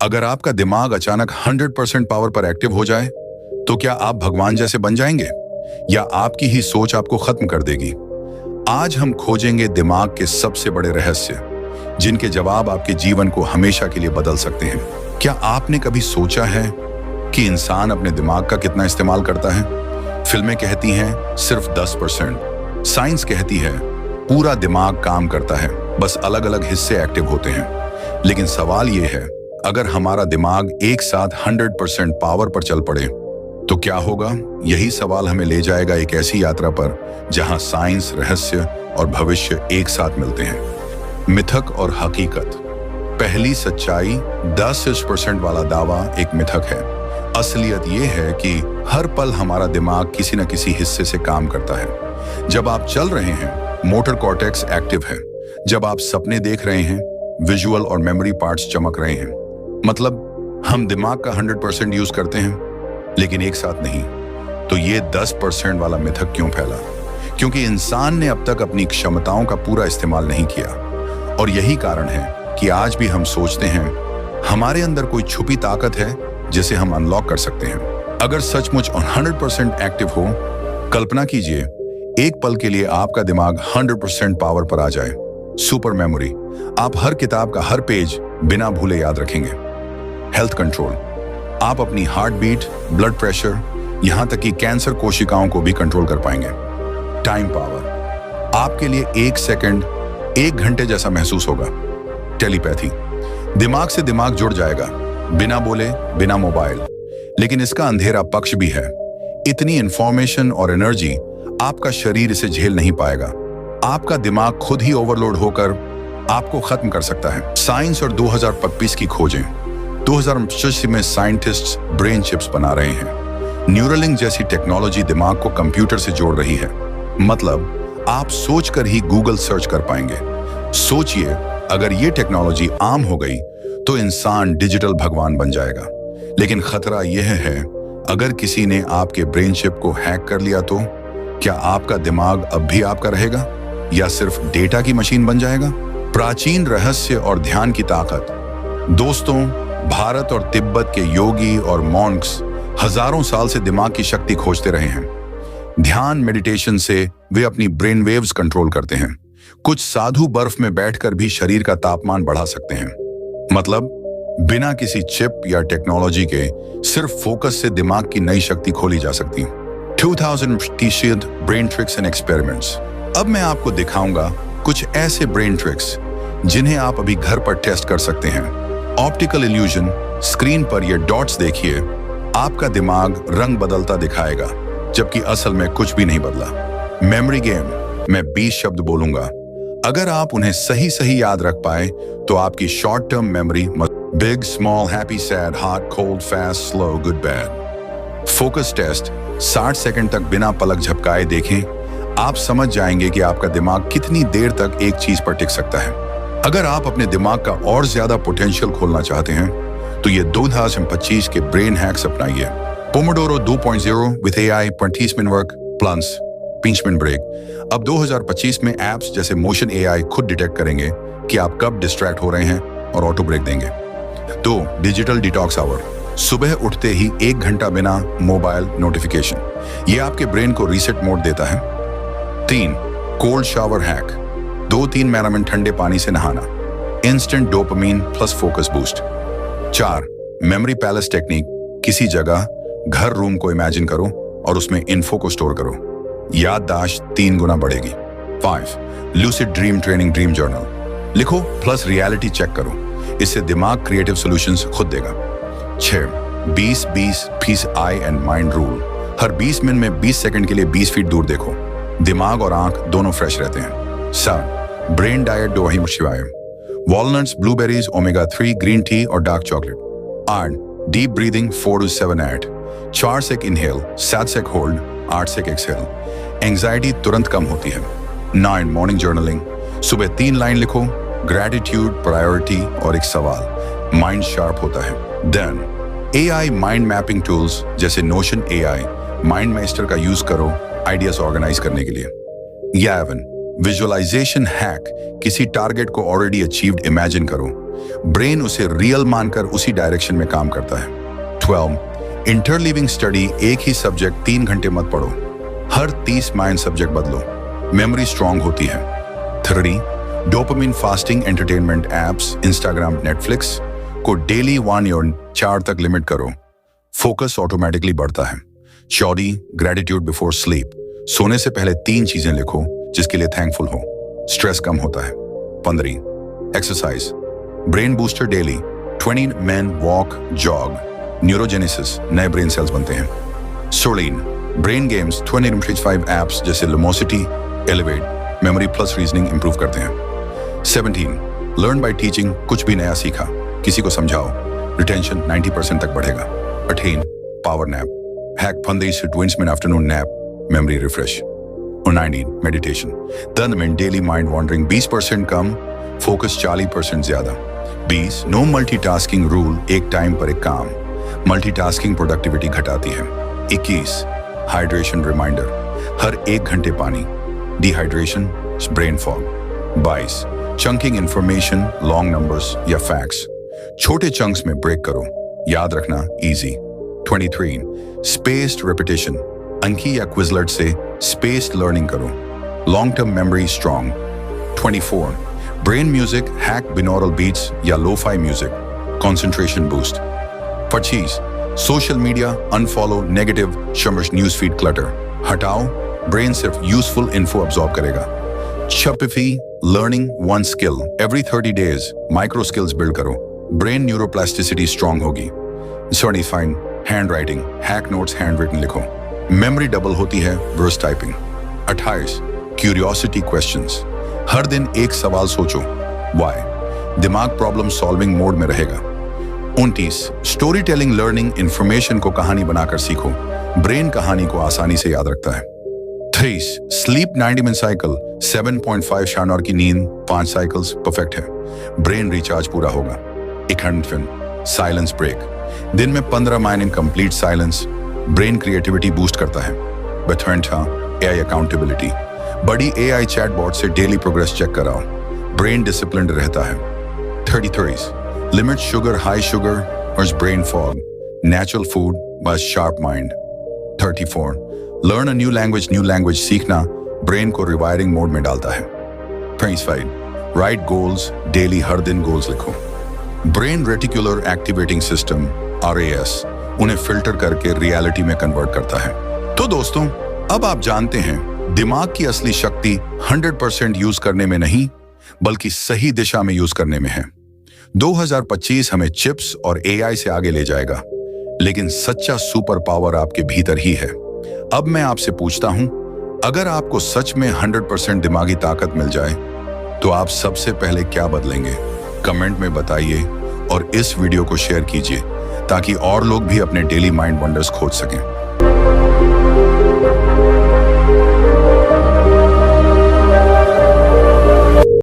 अगर आपका दिमाग अचानक 100% पावर पर एक्टिव हो जाए तो क्या आप भगवान जैसे बन जाएंगे या आपकी ही सोच आपको खत्म कर देगी? आज हम खोजेंगे दिमाग के सबसे बड़े रहस्य, जिनके जवाब आपके जीवन को हमेशा के लिए बदल सकते हैं। क्या आपने कभी सोचा है कि इंसान अपने दिमाग का कितना इस्तेमाल करता है? फिल्में कहती हैं सिर्फ 10%, साइंस कहती है पूरा दिमाग काम करता है, बस अलग अलग हिस्से एक्टिव होते हैं। लेकिन सवाल यह है, अगर हमारा दिमाग एक साथ 100% पावर पर चल पड़े तो क्या होगा? यही सवाल हमें ले जाएगा एक ऐसी यात्रा पर जहां साइंस, रहस्य और भविष्य एक साथ मिलते हैं। मिथक और हकीकत। पहली सच्चाई, 10% वाला दावा एक मिथक है। असलियत यह है कि हर पल हमारा दिमाग किसी न किसी हिस्से से काम करता है। जब आप चल रहे हैं, मोटर कॉर्टेक्स एक्टिव है। जब आप सपने देख रहे हैं, विजुअल और मेमोरी पार्ट्स चमक रहे हैं। मतलब हम दिमाग का 100% यूज करते हैं, लेकिन एक साथ नहीं। तो ये 10% वाला मिथक क्यों फैला? क्योंकि इंसान ने अब तक अपनी क्षमताओं का पूरा इस्तेमाल नहीं किया। और यही कारण है कि आज भी हम सोचते हैं हमारे अंदर कोई छुपी ताकत है जिसे हम अनलॉक कर सकते हैं। अगर सचमुच 100% एक्टिव हो, कल्पना कीजिए एक पल के लिए आपका दिमाग 100% पावर पर आ जाए। सुपर मेमोरी, आप हर किताब का हर पेज बिना भूले याद रखेंगे। हेल्थ कंट्रोल, आप अपनी हार्ट बीट, ब्लड प्रेशर, यहां तक कि कैंसर कोशिकाओं को भी कंट्रोल कर पाएंगे। टाइम पावर, आपके लिए 1 सेकंड 1 घंटे जैसा महसूस होगा। टेलीपैथी, दिमाग से दिमाग जुड़ जाएगा, बिना बोले, बिना मोबाइल। लेकिन इसका अंधेरा पक्ष भी है। इतनी इंफॉर्मेशन और एनर्जी आपका शरीर इसे झेल नहीं पाएगा। आपका दिमाग खुद ही ओवरलोड होकर आपको खत्म कर सकता है। साइंस और 2025 की खोजें। 2025 में साइंटिस्ट्स ब्रेन चिप्स बना रहे हैं। न्यूरलिंक जैसी टेक्नोलॉजी दिमाग को कंप्यूटर से जोड़ रही है। मतलब आप सोचकर ही गूगल सर्च कर पाएंगे। सोचिए, अगर ये टेक्नोलॉजी आम हो गई तो इंसान डिजिटल भगवान बन जाएगा। लेकिन खतरा यह है, अगर किसी ने आपके ब्रेन चिप को हैक कर लिया तो क्या आपका दिमाग अब भी आपका रहेगा या सिर्फ डेटा की मशीन बन जाएगा? प्राचीन रहस्य और ध्यान की ताकत। दोस्तों, भारत और तिब्बत के योगी और मॉन्क्स हजारों साल से दिमाग की शक्ति खोजते रहे हैं। ध्यान, मेडिटेशन से वे अपनी ब्रेन वेव्स कंट्रोल करते हैं। कुछ साधु बर्फ में बैठकर भी शरीर का तापमान बढ़ा सकते हैं। मतलब बिना किसी चिप या टेक्नोलॉजी के सिर्फ फोकस से दिमाग की नई शक्ति खोली जा सकती है। 2000 ब्रेन ट्रिक्स एंड एक्सपेरिमेंट्स। अब मैं आपको दिखाऊंगा कुछ ऐसे ब्रेन ट्रिक्स जिन्हें आप अभी घर पर टेस्ट कर सकते हैं। ऑप्टिकल इल्यूजन, स्क्रीन पर ये डॉट्स देखिए, आपका दिमाग रंग बदलता दिखाएगा, जबकि असल में कुछ भी नहीं बदला। मेमोरी गेम, मैं 20 शब्द बोलूंगा, अगर आप उन्हें सही सही याद रख पाए तो आपकी short term memory big, small, happy, sad, hot, cold, fast, slow, good, bad. Focus test, 60 second तक बिना पलक झपकाए देखें, आप समझ जाएंगे कि आपका दिमाग कितनी देर तक एक चीज पर टिक सकता है। अगर आप अपने दिमाग का और ज्यादा पोटेंशियल खोलना चाहते हैं तो ये 2025 के ब्रेन हैक्स अपनाइए। Pomodoro 2.0 with AI, 20 minute work plus 5 minute break. अब 2025 में एप्स जैसे मोशन एआई खुद डिटेक्ट करेंगे कि आप कब डिस्ट्रैक्ट हो रहे हैं और ऑटो ब्रेक देंगे। 2. डिजिटल डिटॉक्स आवर, सुबह उठते ही 1 घंटा बिना मोबाइल नोटिफिकेशन, ये आपके ब्रेन को रीसेट मोड देता है। 3. कोल्ड शावर हैक, 2-3 मिनट ठंडे पानी से नहाना, instant dopamine plus focus boost. 4. Memory palace technique, किसी जगह घर, रूम को इमेजिन करो और उसमें इन्फो को स्टोर करो, याददाश्त 3 गुना बढ़ेगी। 5. Lucid dream training, dream journal लिखो प्लस रियलिटी चेक करो, इससे दिमाग क्रिएटिव सॉल्यूशंस खुद देगा। 6. 20-20 आई एंड माइंड रूल, हर 20 मिनट में 20 सेकंड के लिए 20 फीट दूर देखो, दिमाग और आंख दोनों फ्रेश रहते हैं। 7. ब्रेन डाइट, दो वही शिवाय, walnuts, blueberries, omega 3, green tea और dark chocolate. 8. Deep breathing 4 to 7 8, 4 sec inhale, 7 sec hold, 8 sec exhale, anxiety तुरंत कम होती है। 9. मॉर्निंग जर्नलिंग, सुबह 3 लाइन लिखो, ग्रेटिट्यूड, प्रायोरिटी और एक सवाल, माइंड शार्प होता है। Then AI mind mapping tools जैसे नोशन एआई, माइंड मास्टर का यूज करो आइडियाज ऑर्गेनाइज करने के लिए। 11. विजुअलाइजेशन हैक, किसी टारगेट को ऑलरेडी अचीव्ड इमेजिन करो, ब्रेन उसे रियल मानकर उसी डायरेक्शन में काम करता है। 12 इंटरलीविंग स्टडी, एक ही सब्जेक्ट 3 घंटे मत पढ़ो, हर 30 माइंड सब्जेक्ट बदलो, मेमोरी स्ट्रांग होती है। 30 dopamine fasting entertainment apps, Instagram, Netflix को डेली 1 या 4 तक लिमिट करो, फोकस ऑटोमेटिकली बढ़ता है। 14 ग्रेटिट्यूड बिफोर स्लीप, सोने से पहले 3 चीजें लिखो जिसके लिए थैंकफुल हो, स्ट्रेस कम होता है। 15 exercise, brain booster daily, 20 men walk, jog, neurogenesis, नए ब्रेन सेल्स बनते हैं। 16 ब्रेन गेम्स, 20-25 एप्स जैसे Lumosity, Elevate, memory plus reasoning improve करते हैं। 17 लर्न बाय टीचिंग, कुछ भी नया सीखा, किसी को समझाओ, रिटेंशन 90% तक बढ़ेगा। 18 पावर नैप, हैक 15 से 20 minute afternoon nap, memory refresh. 19 meditation, 10 minute daily mind wandering, 20% कम, फोकस 40% ज्यादा। 20 नो मल्टीटास्किंग रूल, एक टाइम पर एक काम, मल्टीटास्किंग प्रोडक्टिविटी घटाती है। 21 हाइड्रेशन रिमाइंडर, हर 1 घंटे पानी, dehydration, brain fog. 22 chunking information, long numbers या फैक्ट्स, छोटे चंक्स में ब्रेक करो, याद रखना इजी। 23 स्पेस्ड रेपिटेशन, अंकी या क्विजलेट से स्पेस्ड लर्निंग करो, long term memory strong. 24 brain music, hack binaural beats या lofi music, concentration boost. 25 social media, unfollow negative शमर्श न्यूज फीड क्लटर, हटाओ, ब्रेन सिर्फ यूजफुल इन्फो अब्सॉर्ब करेगा। 26 learning one skill every 30 days, micro skills build करो, brain neuroplasticity strong होगी। 25 hand writing, hack notes hand written लिखो, memory double होती है versus typing. 28 curiosity questions, हर दिन एक सवाल सोचो, व्हाई, दिमाग प्रॉब्लम सॉल्विंग मोड में रहेगा। 29 स्टोरी टेलिंग लर्निंग, इंफॉर्मेशन को कहानी बनाकर सीखो, ब्रेन कहानी को आसानी से याद रखता है। 30 स्लीप 90 मिनट साइकिल, 7.5 शानौर की नींद, 5 साइकिल्स परफेक्ट है, ब्रेन रिचार्ज पूरा होगा। 51 साइलेंस ब्रेक, दिन में 15 minute in complete silence, brain creativity boost करता है। 52 एआई अकाउंटेबिलिटी, बड़ी एआई चैटबॉट से डेली प्रोग्रेस चेक कराओ, ब्रेन डिसिप्लिन्ड रहता है। 33 लिमिट शुगर, हाई शुगर और ब्रेन फॉग, नेचुरल फूड बस sharp mind. 34 learn a new language सीखना ब्रेन को रिवायरिंग मोड में डालता है। 35 राइट गोल्स डेली, हर दिन गोल्स लिखो, brain reticular activating system RAS उन्हें फिल्टर करके रियलिटी में कन्वर्ट करता है। तो दोस्तों, अब आप जानते हैं दिमाग की असली शक्ति 100% यूज करने में नहीं बल्कि सही दिशा में यूज करने में है। 2025 हमें चिप्स और AI से आगे ले जाएगा, लेकिन सच्चा सुपर पावर आपके भीतर ही है। अब मैं आपसे पूछता हूं, अगर आपको सच में 100% दिमागी ताकत मिल जाए तो आप सबसे पहले क्या बदलेंगे? कमेंट में बताइए और इस वीडियो को शेयर कीजिए ताकि और लोग भी अपने डेली माइंड वंडर्स खोज सकें।